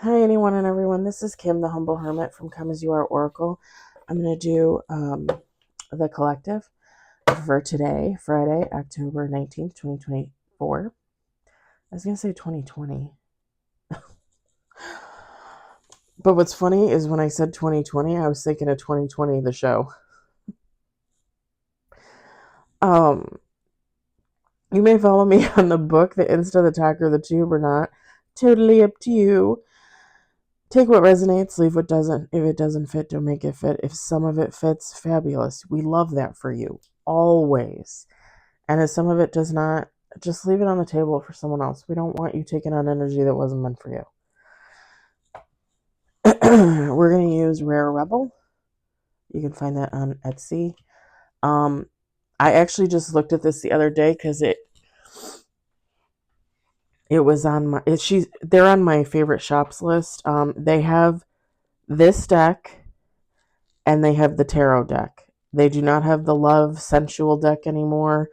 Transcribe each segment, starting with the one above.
Hi, anyone and everyone. This is Kim, the Humble Hermit from Come As You Are Oracle. I'm going to do the collective for today, Friday, October 19th, 2024. I was going to say 2020. But what's funny is when I said 2020, I was thinking of 2020, the show. You may follow me on the book, the Insta, the Talk, or the Tube or not. Totally up to you. Take what resonates, leave what doesn't. If it doesn't fit, don't make it fit. If some of it fits, fabulous. We love that for you, always. And if some of it does not, just leave it on the table for someone else. We don't want you taking on energy that wasn't meant for you. We're going to use Rare Rebel. You can find that on Etsy. I actually just looked at this the other day because it was on my, they're on my favorite shops list. They have this deck and they have the tarot deck. They do not have the love sensual deck anymore.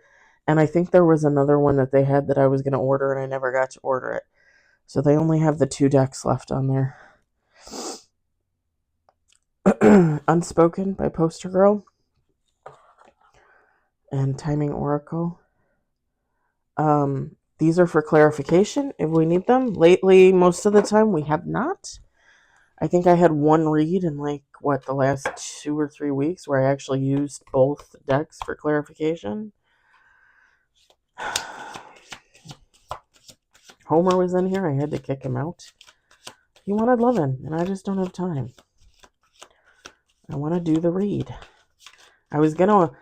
And I think there was another one that they had that I was going to order and I never got to order it. So they only have the two decks left on there. Unspoken by Poster Girl and Timing Oracle. These are for clarification if we need them. Lately, most of the time, we have not. I think I had one read in the last 2 or 3 weeks where I actually used both decks for clarification. Homer was in here. I had to kick him out. He wanted loving, and I just don't have time. I want to do the read. I was gonna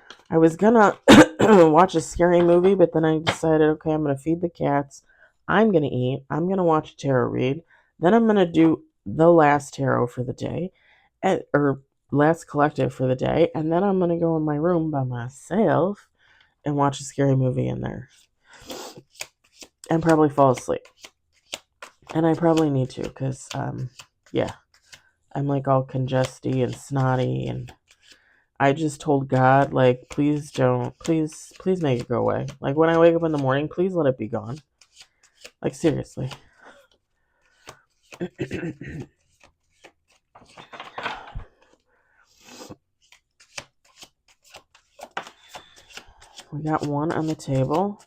watch a scary movie, but then I decided, okay, I'm gonna feed the cats. I'm gonna eat. I'm gonna watch a tarot read. Then I'm gonna do the last tarot for the day, or last collective for the day, and then I'm gonna go in my room by myself and watch a scary movie in there, and probably fall asleep. And I probably need to, because yeah, I'm all congesty and snotty, and I just told God, please make it go away. When I wake up in the morning, please let it be gone. Seriously. We got one on the table.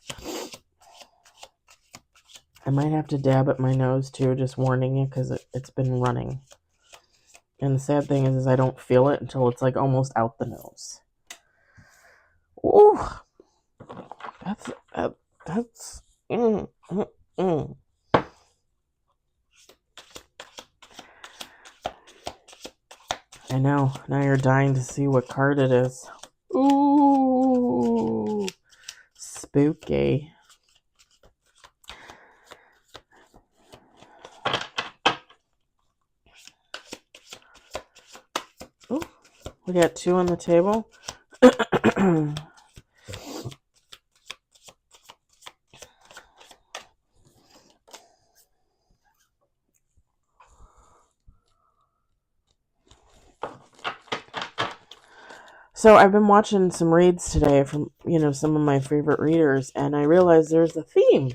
I might have to dab at my nose too, just warning you, because it's been running. And the sad thing is I don't feel it until it's almost out the nose. Ooh, that's I know. Now you're dying to see what card it is. Ooh, spooky. Ooh, we got two on the table. So I've been watching some reads today from, some of my favorite readers, and I realized there's a theme.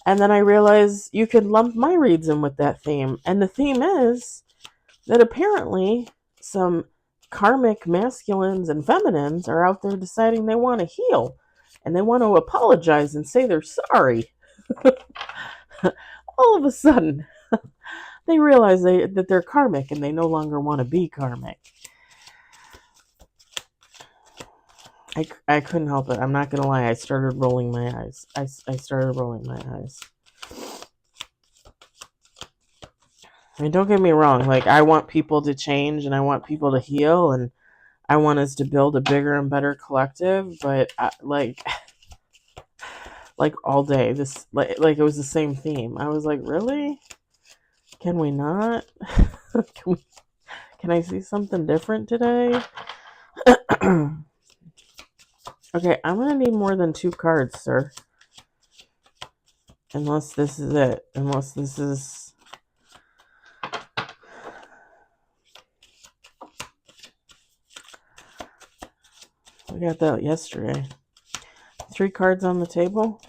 And then I realized you could lump my reads in with that theme. And the theme is that apparently some karmic masculines and feminines are out there deciding they want to heal. And they want to apologize and say they're sorry. All of a sudden, they realize that they're karmic and they no longer want to be karmic. I couldn't help it. I'm not going to lie. I started rolling my eyes. I started rolling my eyes. I mean, don't get me wrong. I want people to change and I want people to heal and I want us to build a bigger and better collective. But, all day, this, it was the same theme. I was like, really? Can we not? Can I see something different today? Okay, I'm going to need more than 2 cards, sir. Unless this is it. Unless this is... We got that yesterday. 3 cards on the table.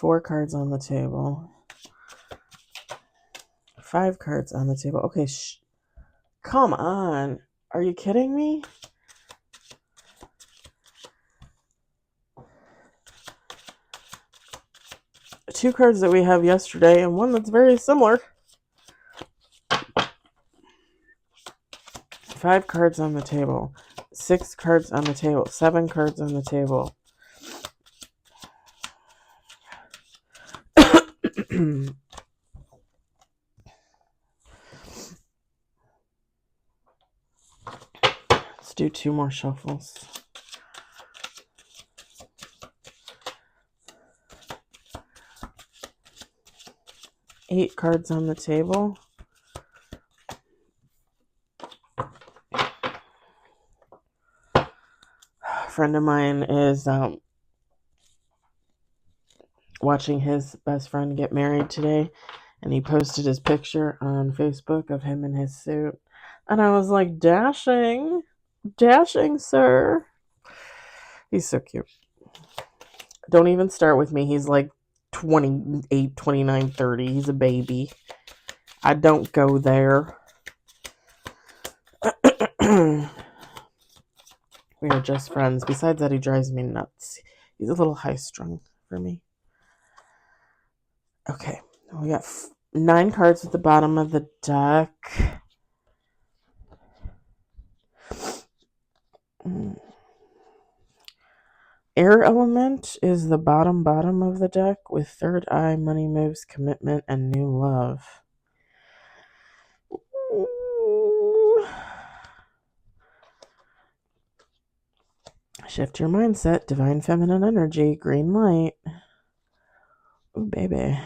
4 cards on the table. 5 cards on the table. Okay, come on. Are you kidding me? Two cards that we have yesterday and one that's very similar. 5 cards on the table. 6 cards on the table. 7 cards on the table. Let's do 2 more shuffles. Eight cards on the table. A friend of mine is watching his best friend get married today, and he posted his picture on Facebook of him in his suit. And I was like, dashing, sir. He's so cute. Don't even start with me. He's like 28, 29, 30. He's a baby. I don't go there. We are just friends. Besides that, he drives me nuts. He's a little high-strung for me. Okay, we got 9 cards at the bottom of the deck. Air element is the bottom of the deck with third eye, money moves, commitment, and new love. Ooh. Shift your mindset, divine feminine energy, green light. Ooh, baby.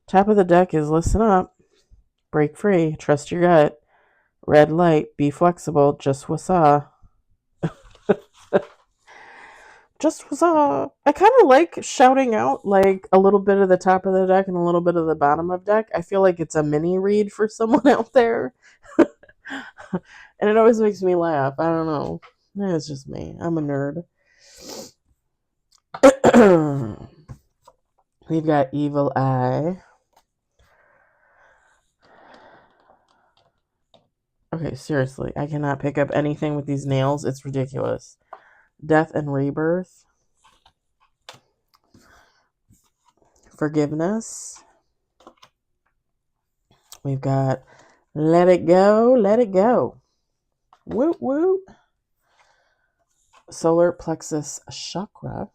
Top of the deck is listen up, break free, trust your gut. Red light, be flexible, just wasa. Just wasa. I kind of like shouting out like a little bit of the top of the deck and a little bit of the bottom of deck. I feel like it's a mini read for someone out there. And it always makes me laugh. I don't know. It's just me. I'm a nerd. We've got Evil Eye. Okay, seriously. I cannot pick up anything with these nails. It's ridiculous. Death and Rebirth. Forgiveness. We've got Let It Go, Let It Go. Woot woot. Solar plexus chakra.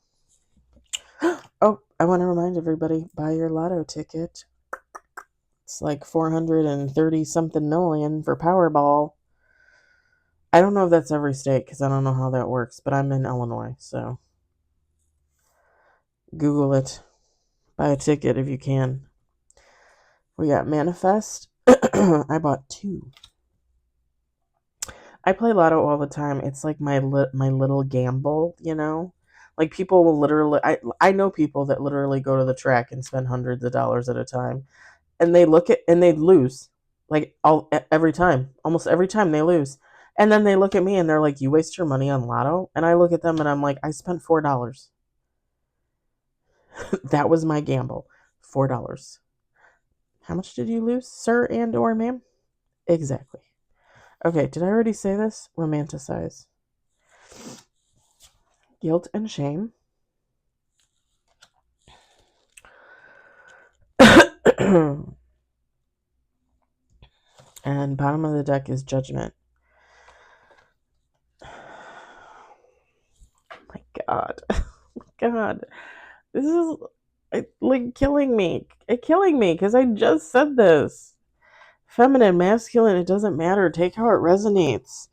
Oh, I want to remind everybody, buy your lotto ticket. It's like 430 something million for Powerball. I don't know if that's every state because I don't know how that works, but I'm in Illinois, so Google it. Buy a ticket if you can. We got Manifest. I bought 2. I play lotto all the time. It's like my little gamble, you know? Like people will literally, I know people that literally go to the track and spend hundreds of dollars at a time. And they look at, and they lose. Like every time. Almost every time they lose. And then they look at me and they're like, you waste your money on lotto? And I look at them and I'm like, I spent $4. That was my gamble. $4. How much did you lose, sir and or ma'am? Exactly. Okay, did I already say this? Romanticize. Guilt and shame. And bottom of the deck is Judgment. My God. God. This is like killing me. Killing me because I just said this. Feminine, masculine, it doesn't matter. Take how it resonates.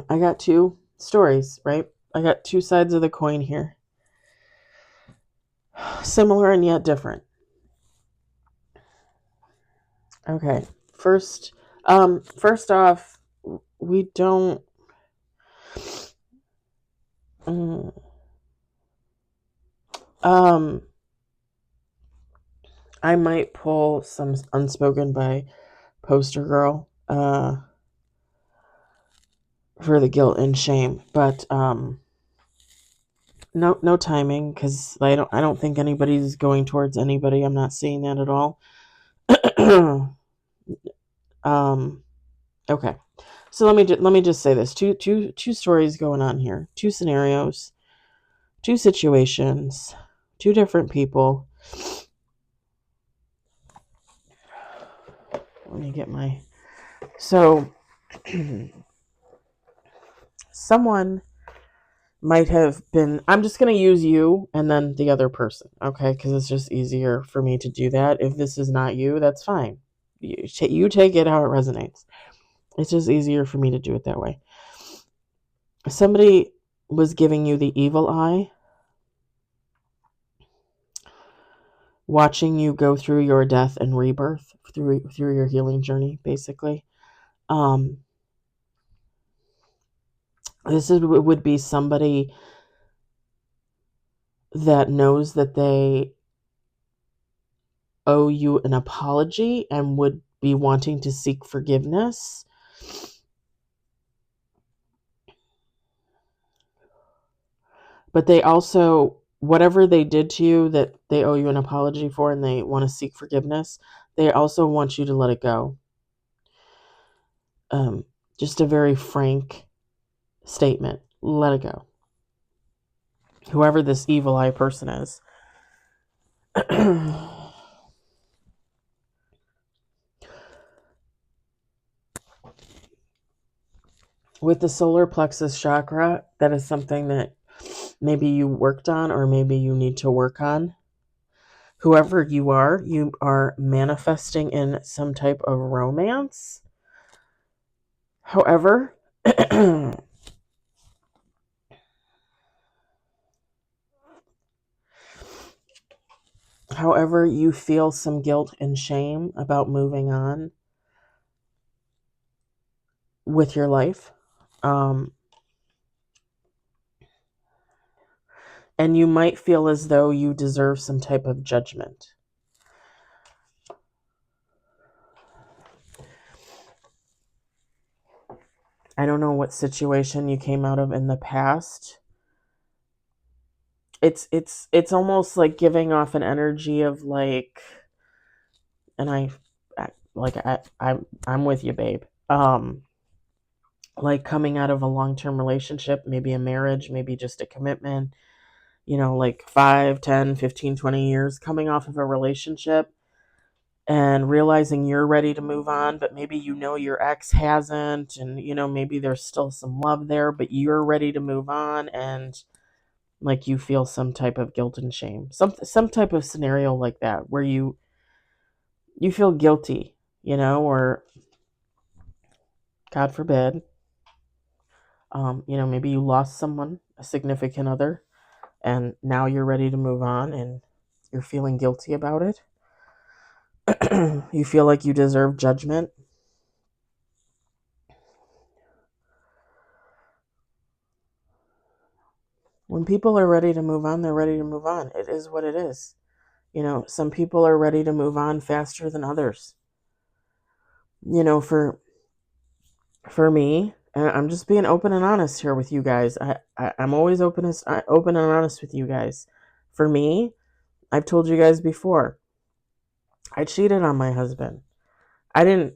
I got 2 stories, right? I got 2 sides of the coin here. Similar and yet different. Okay. First off, we don't I might pull some unspoken by Poster Girl for the guilt and shame, but no timing, because I don't think anybody's going towards anybody. I'm not seeing that at all. Okay. So let me just say this. Two stories going on here. Two scenarios, two situations, two different people. Let me get my someone might have been, I'm just going to use you and then the other person, okay? Because it's just easier for me to do that. If this is not you, that's fine. You take it how it resonates. It's just easier for me to do it that way. Somebody was giving you the evil eye, watching you go through your death and rebirth, through your healing journey, basically. This would be somebody that knows that they owe you an apology and would be wanting to seek forgiveness. But they also, whatever they did to you that they owe you an apology for and they want to seek forgiveness, they also want you to let it go. Just a very frank statement. Let it go. Whoever this evil eye person is. With the solar plexus chakra, that is something that maybe you worked on or maybe you need to work on. Whoever you are manifesting in some type of romance. However, you feel some guilt and shame about moving on with your life. And you might feel as though you deserve some type of judgment. I don't know what situation you came out of in the past. It's almost like giving off an energy of like, and I'm with you, babe. Like coming out of a long-term relationship, maybe a marriage, maybe just a commitment, like 5, 10, 15, 20 years, coming off of a relationship and realizing you're ready to move on, but maybe your ex hasn't, and maybe there's still some love there, but you're ready to move on, and like you feel some type of guilt and shame, some type of scenario like that where you feel guilty, or God forbid, maybe you lost someone, a significant other, and now you're ready to move on and you're feeling guilty about it. You feel like you deserve judgment. When people are ready to move on, they're ready to move on. It is what it is. Some people are ready to move on faster than others. For me, and I'm just being open and honest here with you guys. I'm always open and honest with you guys. For me, I've told you guys before, I cheated on my husband. I didn't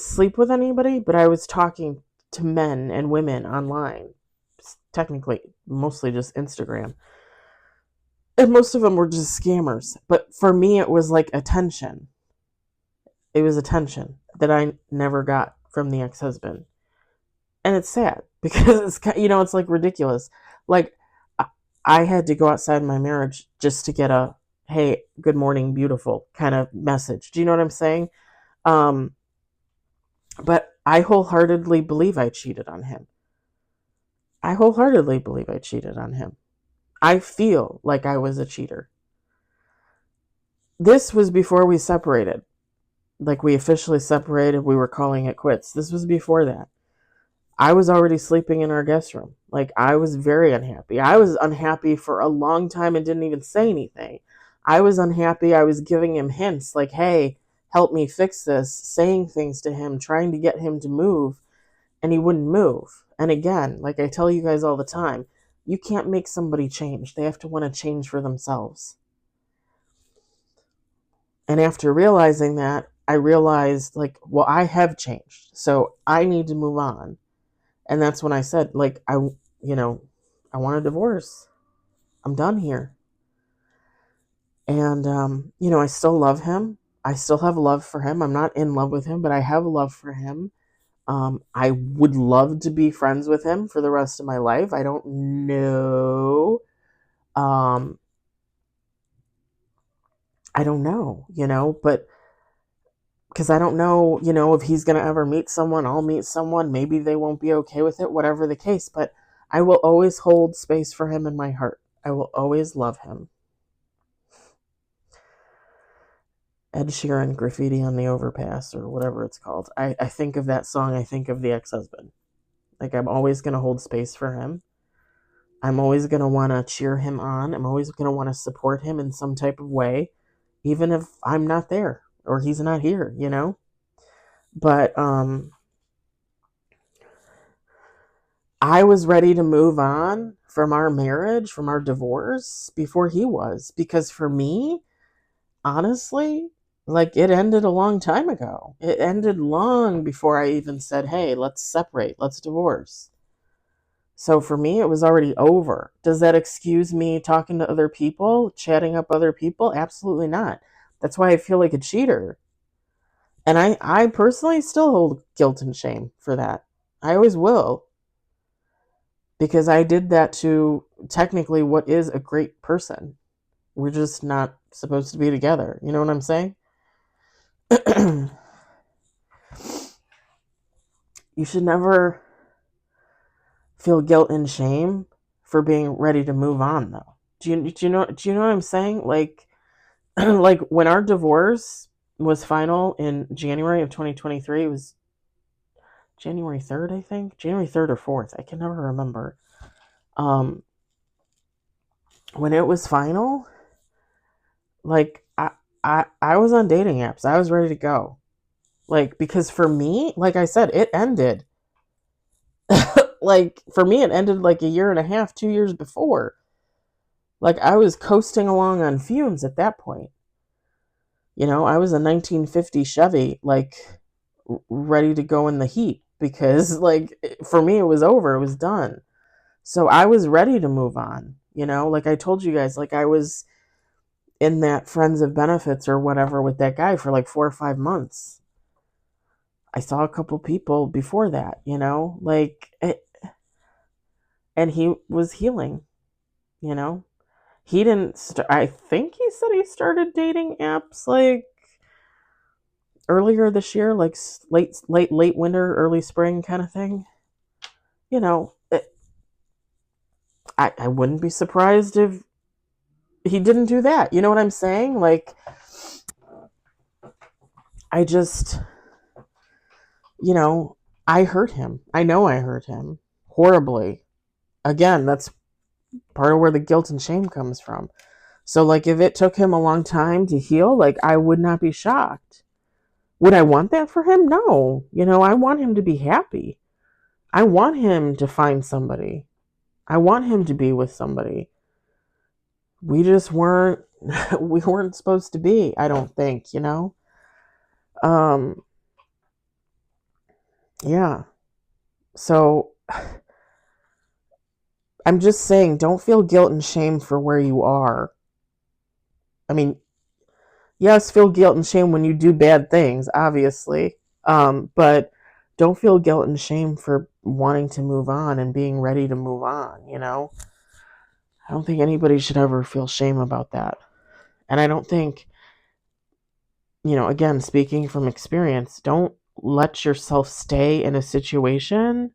sleep with anybody, but I was talking to men and women online. Technically, mostly just Instagram. And most of them were just scammers. But for me, it was like attention. It was attention that I never got from the ex-husband. And it's sad because it's like ridiculous. Like I had to go outside my marriage just to get a, hey, good morning, beautiful kind of message. Do you know what I'm saying? But I wholeheartedly believe I cheated on him. I feel like I was a cheater. This was before we separated. Like we officially separated, we were calling it quits. This was before that. I was already sleeping in our guest room. Like I was very unhappy. I was unhappy for a long time and didn't even say anything. I was unhappy. I was giving him hints like, hey, help me fix this, saying things to him, trying to get him to move, and he wouldn't move. And again, like I tell you guys all the time, you can't make somebody change. They have to want to change for themselves. And after realizing that, I realized, like, well, I have changed. So I need to move on. And that's when I said, like, I want a divorce. I'm done here. And, I still love him. I still have love for him. I'm not in love with him, but I have love for him. I would love to be friends with him for the rest of my life. I don't know. I don't know, but because I don't know, if he's going to ever meet someone, I'll meet someone. Maybe they won't be okay with it, whatever the case. But I will always hold space for him in my heart. I will always love him. Ed Sheeran, Graffiti on the Overpass, or whatever it's called. I think of that song. I think of the ex-husband. Like, I'm always going to hold space for him. I'm always going to want to cheer him on. I'm always going to want to support him in some type of way, even if I'm not there or he's not here, But I was ready to move on from our marriage, from our divorce, before he was. Because for me, honestly, like, it ended a long time ago. It ended long before I even said, hey, let's separate, let's divorce. So for me, it was already over. Does that excuse me talking to other people, chatting up other people? Absolutely not. That's why I feel like a cheater. And I personally still hold guilt and shame for that. I always will. Because I did that to technically what is a great person. We're just not supposed to be together. You know what I'm saying? You should never feel guilt and shame for being ready to move on, though. Do you know what I'm saying? Like like when our divorce was final in January of 2023, it was January 3rd, I think. January 3rd or 4th. I can never remember. When it was final, like I was on dating apps. I was ready to go. Like, because for me, like I said, it ended. Like, for me, it ended like a year and a half, 2 years before. Like, I was coasting along on fumes at that point. I was a 1950 Chevy, like, ready to go in the heat. Because, like, for me, it was over. It was done. So I was ready to move on. Like I told you guys, like, I was in that Friends of Benefits or whatever with that guy for like 4 or 5 months. I saw a couple people before that, like, and he was healing, you know. He didn't. I think he said he started dating apps like earlier this year, like late winter, early spring kind of thing. I wouldn't be surprised if he didn't do that. You know what I'm saying? Like, I just, I hurt him. I know I hurt him horribly. Again, that's part of where the guilt and shame comes from. So, like, if it took him a long time to heal, like, I would not be shocked. Would I want that for him? No. I want him to be happy. I want him to find somebody. I want him to be with somebody. We just weren't, we weren't supposed to be, I don't think, Yeah. So, I'm just saying, don't feel guilt and shame for where you are. I mean, yes, feel guilt and shame when you do bad things, obviously. But don't feel guilt and shame for wanting to move on and being ready to move on, I don't think anybody should ever feel shame about that. And I don't think, again, speaking from experience, don't let yourself stay in a situation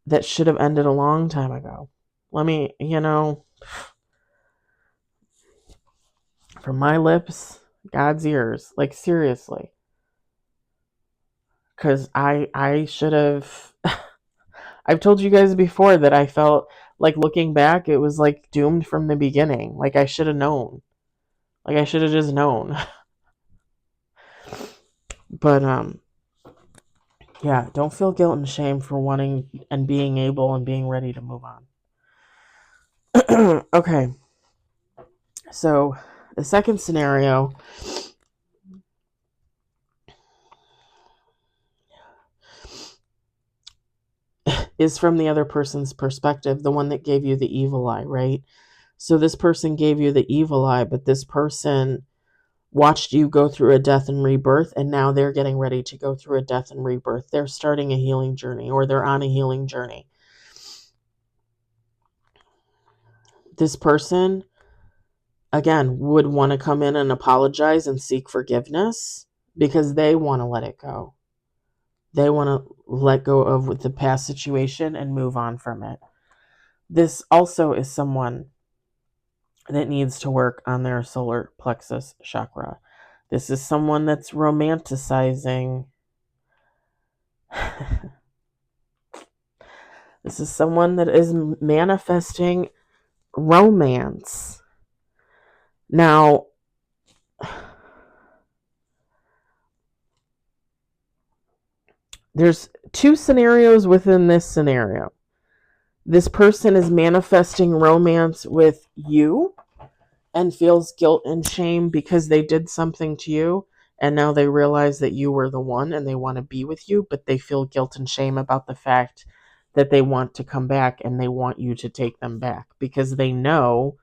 that should have ended a long time ago. Let me, from my lips, God's ears, like, seriously. Because I should have, I've told you guys before that I felt like, looking back, it was like doomed from the beginning. Like, I should have known. Like, I should have just known. But, yeah, don't feel guilt and shame for wanting and being able and being ready to move on. Okay. So, the second scenario is from the other person's perspective, the one that gave you the evil eye, right? So this person gave you the evil eye, but this person watched you go through a death and rebirth, and now they're getting ready to go through a death and rebirth. They're starting a healing journey, or they're on a healing journey. This person, again, would want to come in and apologize and seek forgiveness because they want to let it go. They want to let go of the past situation and move on from it. This also is someone that needs to work on their solar plexus chakra. This is someone that's romanticizing. This is someone that is manifesting romance. Now, there's two scenarios within this scenario. This person is manifesting romance with you and feels guilt and shame because they did something to you, and now they realize that you were the one and they want to be with you, but they feel guilt and shame about the fact that they want to come back and they want you to take them back because they know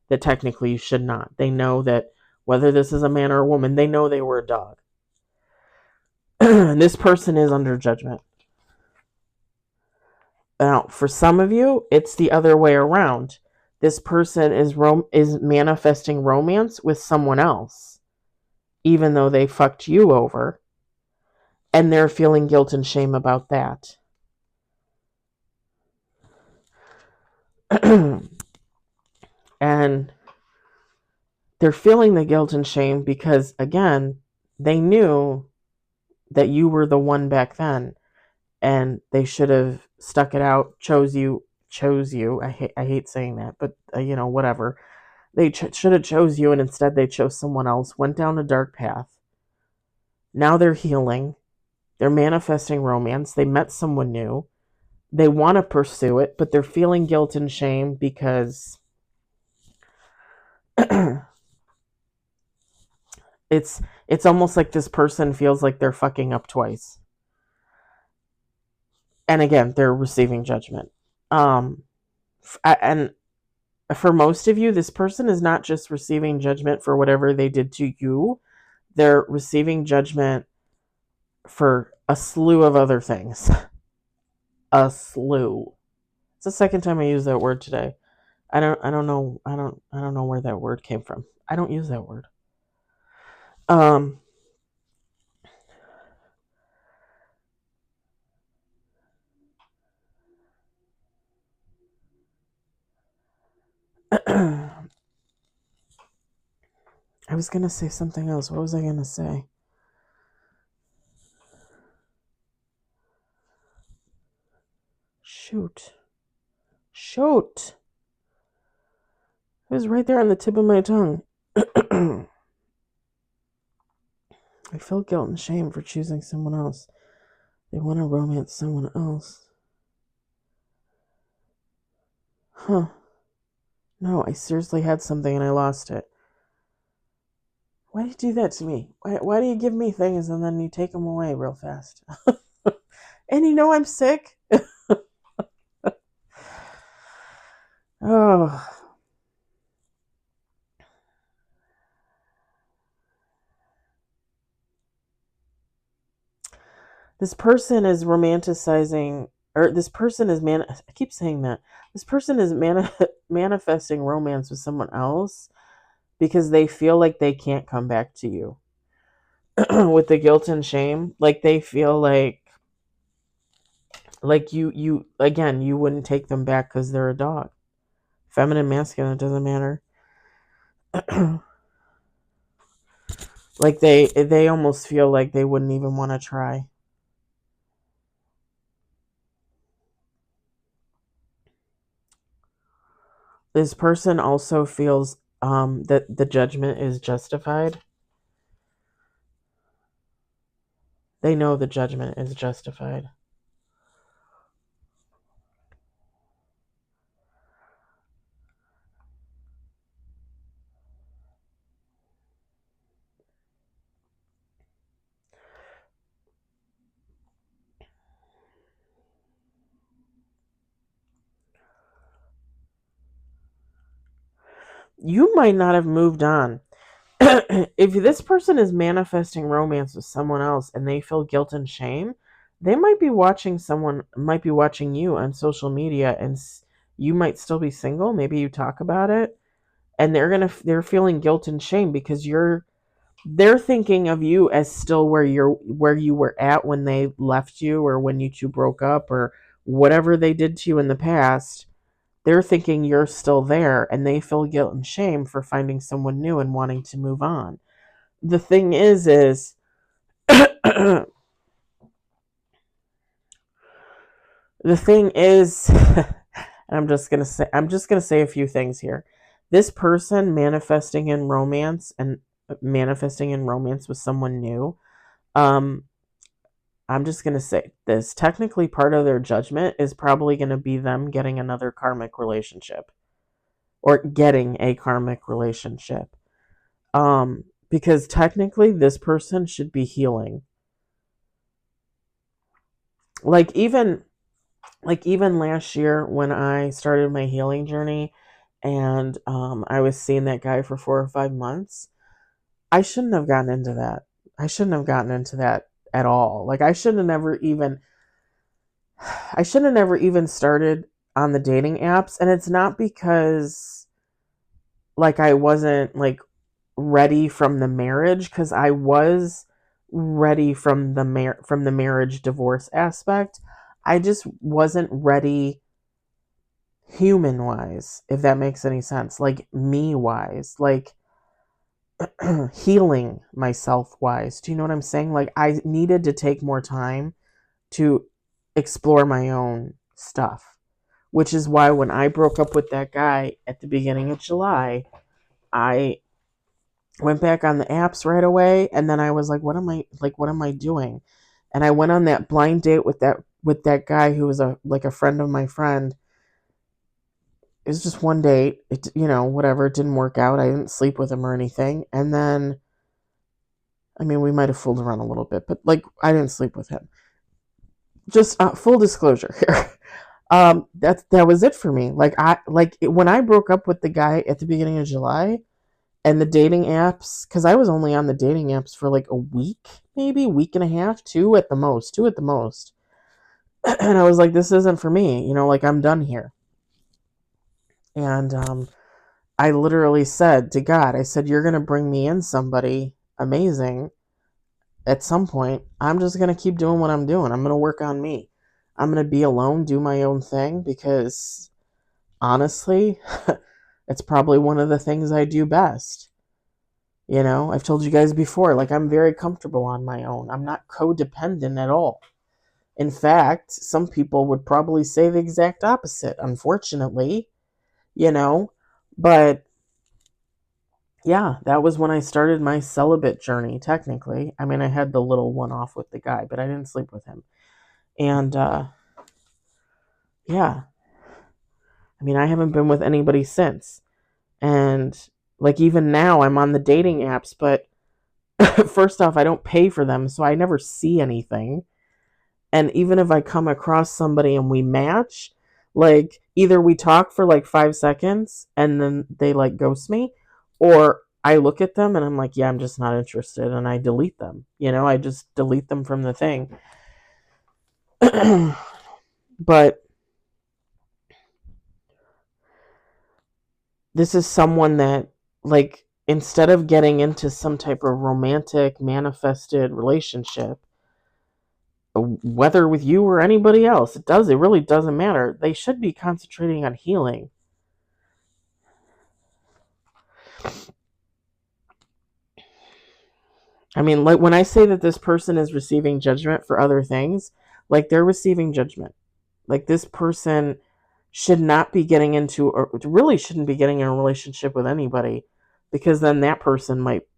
that technically you should not. They know that whether this is a man or a woman, they know they were a dog. This person is under judgment. Now, for some of you, it's the other way around. This person is manifesting romance with someone else, even though they fucked you over, and they're feeling guilt and shame about that. And they're feeling the guilt and shame because, again, they knew that you were the one back then, and they should have stuck it out, chose you. I hate saying that, but whatever. They should have chose you, and instead they chose someone else, went down a dark path. Now they're healing. They're manifesting romance. They met someone new. They want to pursue it, but they're feeling guilt and shame because it's almost like this person feels like they're fucking up twice. And again, they're receiving judgment. And for most of you, this person is not just receiving judgment for whatever they did to you. They're receiving judgment for a slew of other things. A slew. It's the second time I used that word today. I don't know where that word came from. I don't use that word. I was going to say something else. What was I going to say? Shoot. It was right there on the tip of my tongue. I feel guilt and shame for choosing someone else. They want to romance someone else. Huh. No, I seriously had something and I lost it. Why do you do that to me? Why do you give me things and then you take them away real fast? And you know I'm sick? Oh. This person is romanticizing, or this person is I keep saying that. This person is manifesting romance with someone else because they feel like they can't come back to you. With the guilt and shame, like they feel like you again, you wouldn't take them back because they're a dog. Feminine, masculine, it doesn't matter. Like they almost feel like they wouldn't even want to try. This person also feels that the judgment is justified. They know the judgment is justified. You might not have moved on. If this person is manifesting romance with someone else and they feel guilt and shame, they might be watching you on social media, and you might still be single. Maybe you talk about it, and they're feeling guilt and shame because they're thinking of you as still where you were at when they left you, or when you two broke up, or whatever they did to you in the past. They're thinking you're still there, and they feel guilt and shame for finding someone new and wanting to move on. The thing is the thing is I'm just gonna say a few things here. This person manifesting in romance with someone new, um I'm just gonna say this. Technically, part of their judgment is probably gonna be them getting another karmic relationship, or getting a karmic relationship. Because technically this person should be healing. Like even last year when I started my healing journey, and I was seeing that guy for 4 or 5 months, I shouldn't have gotten into that. I shouldn't have gotten into that at all. Like I shouldn't have never even started on the dating apps. And it's not because like I wasn't like ready from the marriage, because I was ready from the marriage divorce aspect. I just wasn't ready human wise, if that makes any sense. Like me wise, like healing myself wise. Do you know what I'm saying? Like I needed to take more time to explore my own stuff, which is why when I broke up with that guy at the beginning of July, I went back on the apps right away, and then I was like, what am I doing? And I went on that blind date with that guy who was a friend of my friend. It was just one date. It, whatever, it didn't work out. I didn't sleep with him or anything. And then, I mean, we might have fooled around a little bit, but like I didn't sleep with him. Just full disclosure here. That was it for me. When I broke up with the guy at the beginning of July, and the dating apps, because I was only on the dating apps for like a week, maybe week and a half, two at the most. And I was like, this isn't for me, like I'm done here. And I literally said to God, I said, you're gonna bring me in somebody amazing at some point. I'm just gonna keep doing what I'm doing. I'm gonna work on me. I'm gonna be alone, do my own thing, because honestly, it's probably one of the things I do best. I've told you guys before, like I'm very comfortable on my own. I'm not codependent at all. In fact, some people would probably say the exact opposite, unfortunately, But yeah, that was when I started my celibate journey, technically. I mean, I had the little one off with the guy, but I didn't sleep with him. And yeah, I mean, I haven't been with anybody since. And like even now, I'm on the dating apps, but first off, I don't pay for them, so I never see anything. And even if I come across somebody and we match, like either we talk for like 5 seconds and then they like ghost me, or I look at them and I'm like, yeah, I'm just not interested, and I delete them. I just delete them from the thing. But this is someone that, like, instead of getting into some type of romantic manifested relationship, whether with you or anybody else, it really doesn't matter. They should be concentrating on healing. I mean, like when I say that this person is receiving judgment for other things, like they're receiving judgment. Like this person should not be getting into, or really shouldn't be getting in a relationship with anybody because then that person might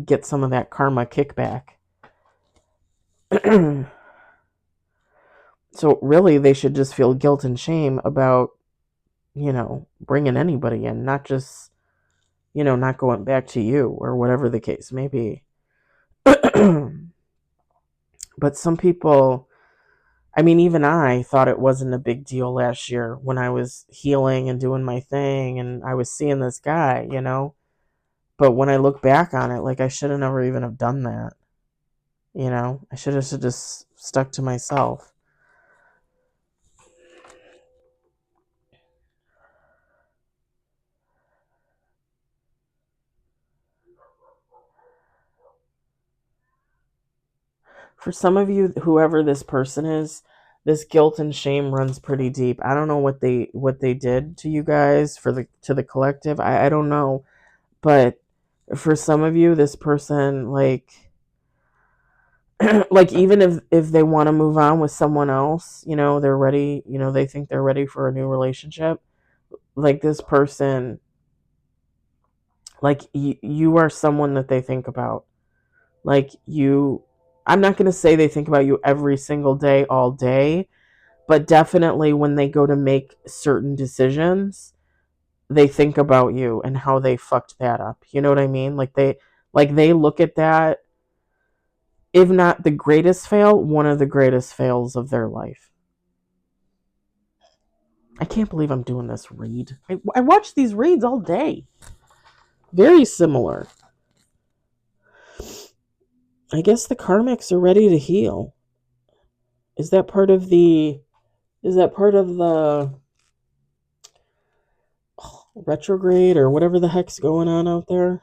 get some of that karma kickback. So really, they should just feel guilt and shame about, bringing anybody in, not just, not going back to you or whatever the case may be. But some people, I mean, even I thought it wasn't a big deal last year when I was healing and doing my thing and I was seeing this guy, But when I look back on it, like, I should have never even have done that. I should have just stuck to myself. For some of you, whoever this person is, this guilt and shame runs pretty deep. I don't know what they did to you guys to the collective. I don't know, but for some of you, this person, like like, even if they want to move on with someone else, they're ready, they think they're ready for a new relationship. Like, this person, like, you are someone that they think about. Like, I'm not going to say they think about you every single day, all day, but definitely when they go to make certain decisions, they think about you and how they fucked that up. You know what I mean? Like, they look at that, if not the greatest fail, one of the greatest fails of their life. I can't believe I'm doing this read. I watch these reads all day. Very similar. I guess the karmics are ready to heal. Is that part of the retrograde or whatever the heck's going on out there?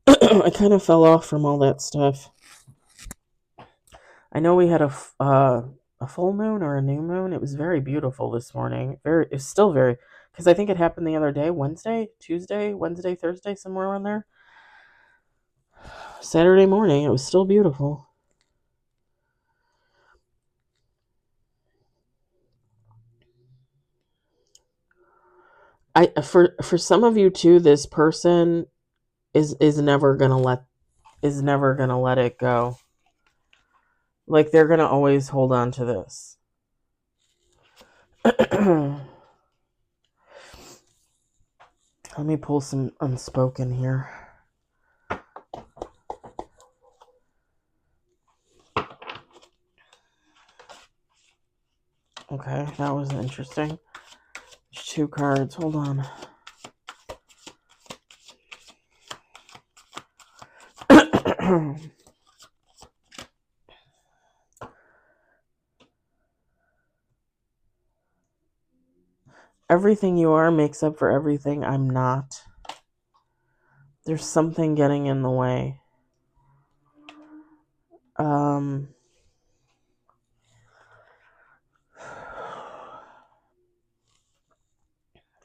I kind of fell off from all that stuff. I know we had a full moon or a new moon. It was very beautiful this morning. It's still very, because I think it happened the other day, Tuesday, Wednesday, Thursday, somewhere around there. Saturday morning, it was still beautiful. For some of you too, this person is never gonna let it go. Like, they're gonna always hold on to this. Let me pull some unspoken here. Okay, that was interesting. There's 2 cards. Hold on. Everything you are makes up for everything I'm not. There's something getting in the way.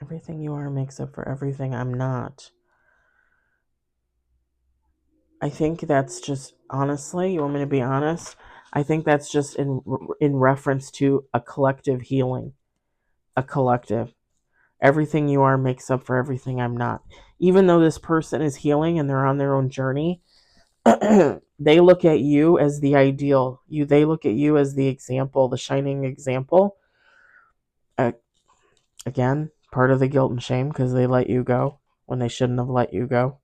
Everything you are makes up for everything I'm not. I think that's just, honestly, you want me to be honest? I think that's just in reference to a collective healing. A collective. Everything you are makes up for everything I'm not. Even though this person is healing and they're on their own journey, they look at you as the ideal. They look at you as the example, the shining example. Again, part of the guilt and shame because they let you go when they shouldn't have let you go.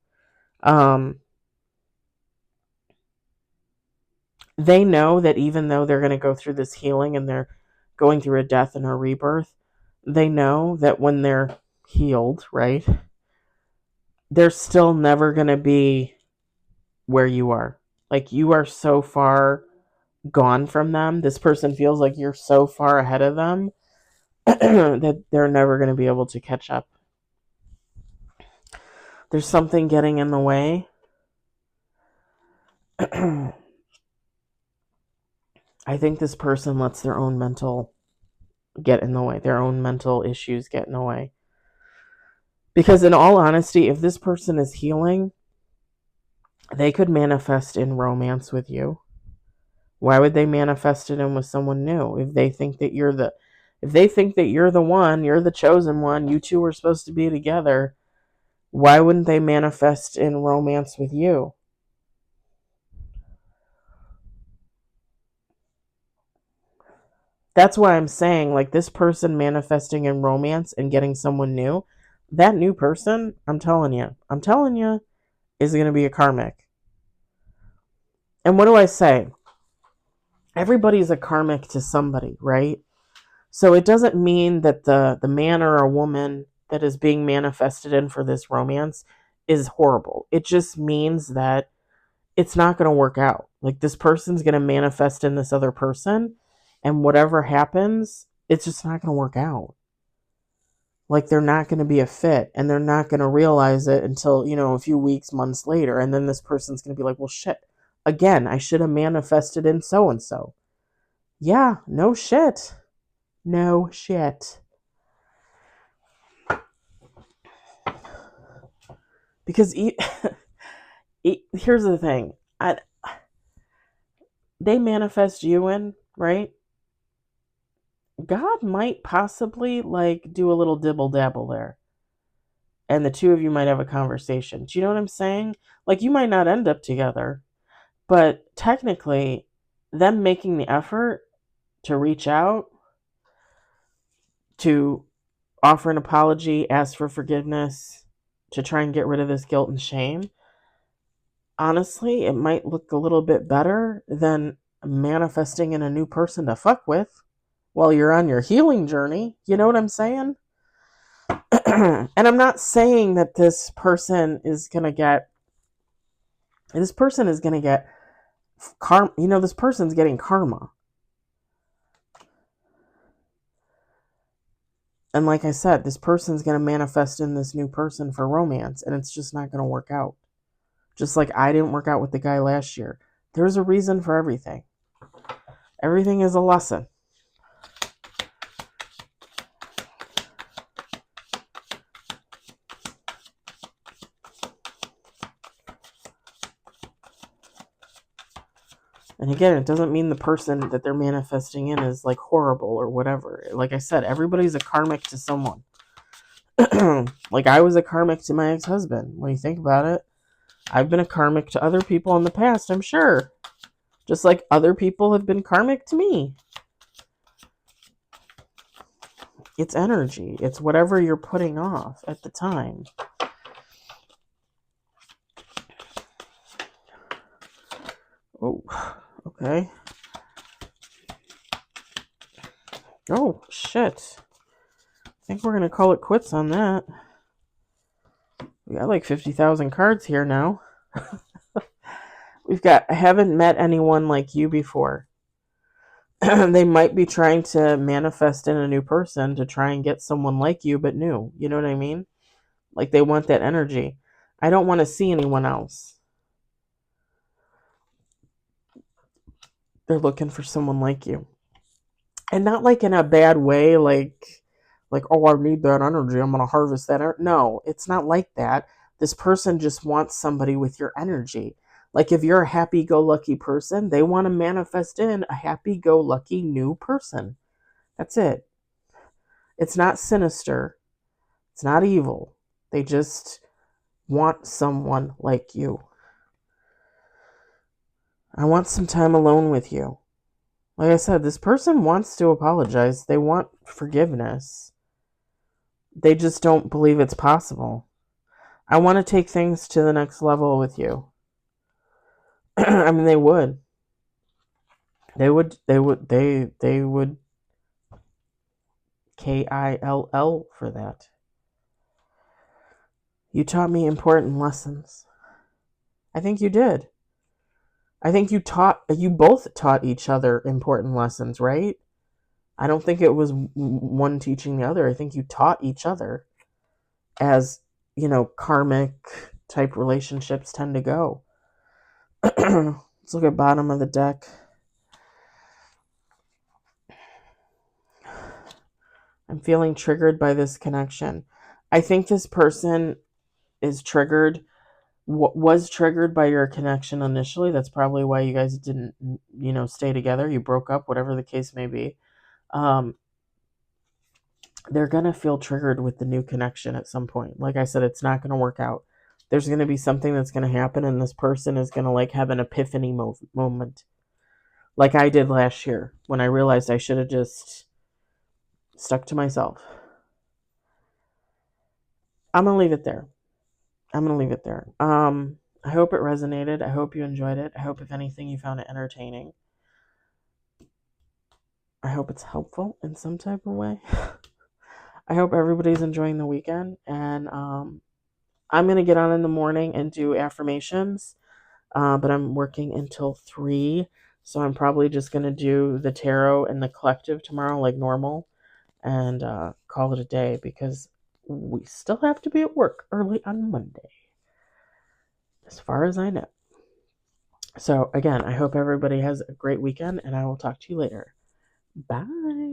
They know that even though they're going to go through this healing and they're going through a death and a rebirth, they know that when they're healed, right, they're still never going to be where you are. Like, you are so far gone from them. This person feels like you're so far ahead of them that they're never going to be able to catch up. There's something getting in the way. I think this person lets their own mental get in the way. Their own mental issues get in the way. Because in all honesty, if this person is healing, they could manifest in romance with you. Why would they manifest it in with someone new if they think that you're the one, you're the chosen one, you two are supposed to be together? Why wouldn't they manifest in romance with you? That's why I'm saying, like, this person manifesting in romance and getting someone new, that new person, I'm telling you, is going to be a karmic. And what do I say? Everybody's a karmic to somebody, right? So it doesn't mean that the man or a woman that is being manifested in for this romance is horrible. It just means that it's not going to work out. Like, this person's going to manifest in this other person, and whatever happens, it's just not going to work out. Like, they're not going to be a fit, and they're not going to realize it until, a few weeks, months later. And then this person's going to be like, well, shit, again, I should have manifested in so and so. Yeah, no shit. No shit. Because here's the thing. They manifest you in, right? God might possibly, like, do a little dibble dabble there. And the two of you might have a conversation. Do you know what I'm saying? Like, you might not end up together, but technically, them making the effort to reach out, to offer an apology, ask for forgiveness, to try and get rid of this guilt and shame, honestly, it might look a little bit better than manifesting in a new person to fuck with while you're on your healing journey. You know what I'm saying? And I'm not saying that this person is going to get karma. This person's getting karma. And like I said, this person's going to manifest in this new person for romance, and it's just not going to work out. Just like I didn't work out with the guy last year. There's a reason for everything. Everything is a lesson. And again, it doesn't mean the person that they're manifesting in is, like, horrible or whatever. Like I said, everybody's a karmic to someone. Like, I was a karmic to my ex-husband. When you think about it, I've been a karmic to other people in the past, I'm sure. Just like other people have been karmic to me. It's energy. It's whatever you're putting off at the time. Oh, okay. Oh, shit. I think we're going to call it quits on that. We got like 50,000 cards here now. We've got, I haven't met anyone like you before. They might be trying to manifest in a new person to try and get someone like you, but new. You know what I mean? Like, they want that energy. I don't want to see anyone else. They're looking for someone like you. And not like in a bad way, like, oh, I need that energy, I'm going to harvest that. No, it's not like that. This person just wants somebody with your energy. Like, if you're a happy-go-lucky person, they want to manifest in a happy-go-lucky new person. That's it. It's not sinister. It's not evil. They just want someone like you. I want some time alone with you. Like I said, this person wants to apologize. They want forgiveness. They just don't believe it's possible. I want to take things to the next level with you. I mean, they would. They would KILL for that. You taught me important lessons. I think you did. I think you both taught each other important lessons, right? I don't think it was one teaching the other. I think you taught each other, as, karmic type relationships tend to go. Let's look at bottom of the deck. I'm feeling triggered by this connection. I think this person is triggered, was triggered by your connection initially. That's probably why you guys didn't, stay together. You broke up, whatever the case may be. they're going to feel triggered with the new connection at some point. Like I said, it's not going to work out. There's going to be something that's going to happen, and this person is going to like have an epiphany moment. Like I did last year when I realized I should have just stuck to myself. I'm going to leave it there. I hope it resonated. I hope you enjoyed it. I hope, if anything, you found it entertaining. I hope it's helpful in some type of way. I hope everybody's enjoying the weekend, and I'm going to get on in the morning and do affirmations, but I'm working until 3, so I'm probably just going to do the tarot and the collective tomorrow like normal, and call it a day, because we still have to be at work early on Monday, as far as I know. So again, I hope everybody has a great weekend, and I will talk to you later. Bye.